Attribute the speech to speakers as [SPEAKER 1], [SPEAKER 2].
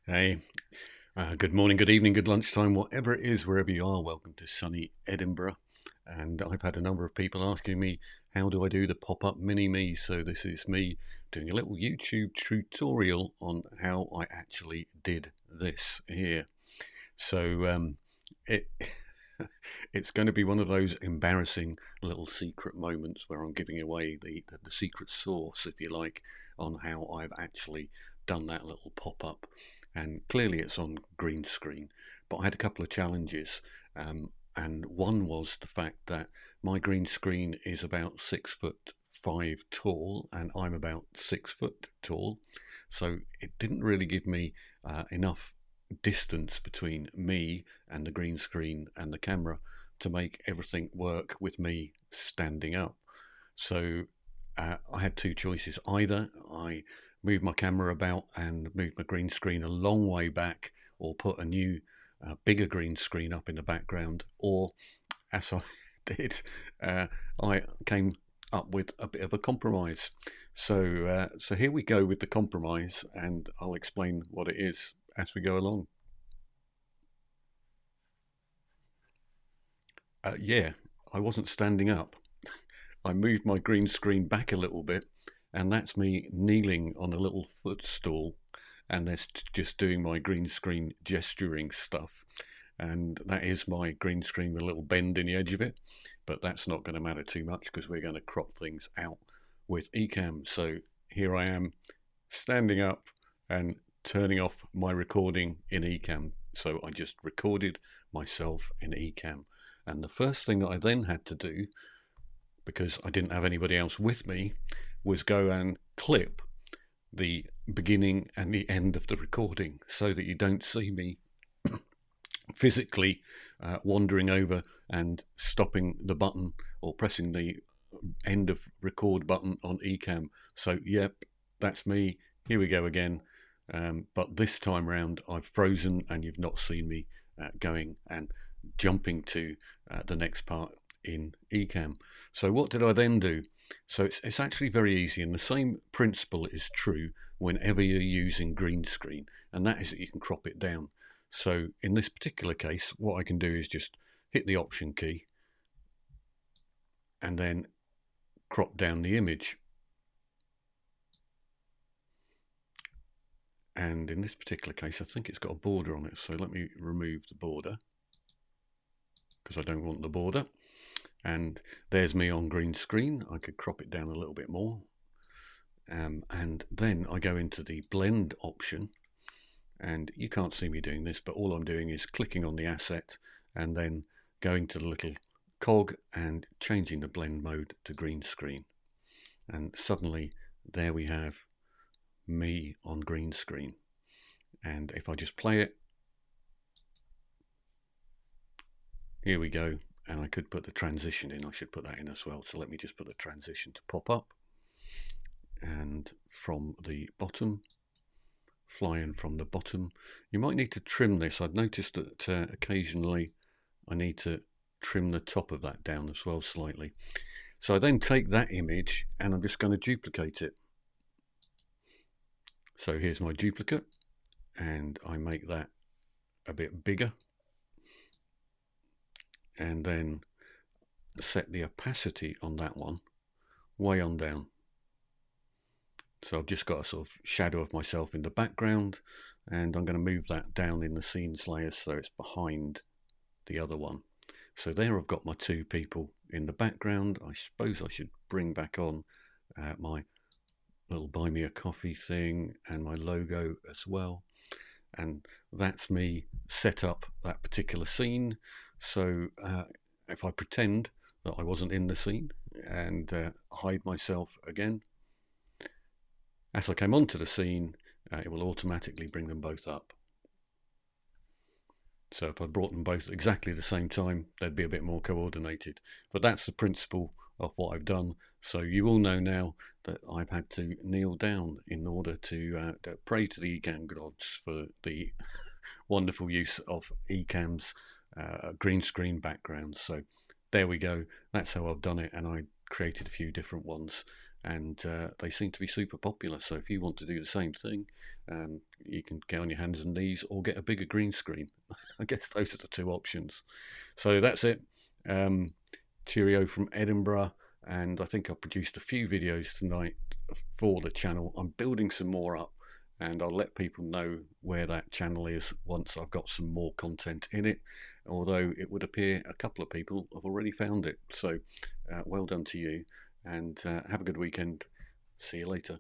[SPEAKER 1] Hey, good morning, good evening, good lunchtime, whatever it is, wherever you are. Welcome to sunny Edinburgh. And I've had a number of people asking me, how do I do the pop-up mini-me? So this is me doing a little YouTube tutorial on how I actually did this here. So it it's going to be one of those embarrassing little secret moments where I'm giving away the secret sauce, if you like, on how I've actually done that little pop-up. And clearly it's on green screen, but I had a couple of challenges. And one was the fact that my green screen is about 6'5" tall, and I'm about 6 foot tall. So it didn't really give me enough distance between me and the green screen and the camera to make everything work with me standing up. So I had two choices. Either I move my camera about and move my green screen a long way back, or put a new bigger green screen up in the background, or as I did, I came up with a bit of a compromise. So here we go with the compromise, and I'll explain what it is as we go along. Yeah, I wasn't standing up. I moved my green screen back a little bit, and that's me kneeling on a little footstool, and that's just doing my green screen gesturing stuff. And that is my green screen with a little bend in the edge of it, but that's not going to matter too much because we're going to crop things out with Ecamm. So here I am standing up and turning off my recording in Ecamm. So I just recorded myself in Ecamm. And the first thing that I then had to do, because I didn't have anybody else with me, was go and clip the beginning and the end of the recording so that you don't see me physically wandering over and stopping the button or pressing the end of record button on Ecamm. So yep, that's me. Here we go again. But this time round I've frozen and you've not seen me going and jumping to the next part in Ecamm. So what did I then do? So it's actually very easy, and the same principle is true whenever you're using green screen, and that is that you can crop it down. So in this particular case, what I can do is just hit the Option key and then crop down the image. And in this particular case, I think it's got a border on it, so let me remove the border because I don't want the border. And there's me on green screen. I could crop it down a little bit more. And then I go into the blend option, and you can't see me doing this, but all I'm doing is clicking on the asset and then going to the little cog and changing the blend mode to green screen. And suddenly there we have me on green screen. And if I just play it, here we go. And I could put the transition in. I should put that in as well. So let me just put the transition to pop up. And from the bottom, fly in from the bottom. You might need to trim this. I've noticed that occasionally I need to trim the top of that down as well slightly. So I then take that image and I'm just going to duplicate it. So here's my duplicate, and I make that a bit bigger, and then set the opacity on that one way on down. So I've just got a sort of shadow of myself in the background, and I'm going to move that down in the scenes layer so it's behind the other one. So there I've got my two people in the background. I suppose I should bring back on my little buy me a coffee thing and my logo as well. And that's me set up that particular scene. So if I pretend that I wasn't in the scene and hide myself again, as I came onto the scene, it will automatically bring them both up. So if I brought them both at exactly the same time, they'd be a bit more coordinated. But that's the principle of what I've done. So you all know now that I've had to kneel down in order to pray to the Ecamm gods for the wonderful use of Ecamm's green screen backgrounds. So there we go. That's how I've done it, and I created a few different ones, and they seem to be super popular. So if you want to do the same thing, you can get on your hands and knees or get a bigger green screen. I guess those are the two options. So that's it. Cheerio from Edinburgh, and I think I've produced a few videos tonight for the channel. I'm building some more up, and I'll let people know where that channel is once I've got some more content in it, although it would appear a couple of people have already found it. So well done to you, and have a good weekend. See you later.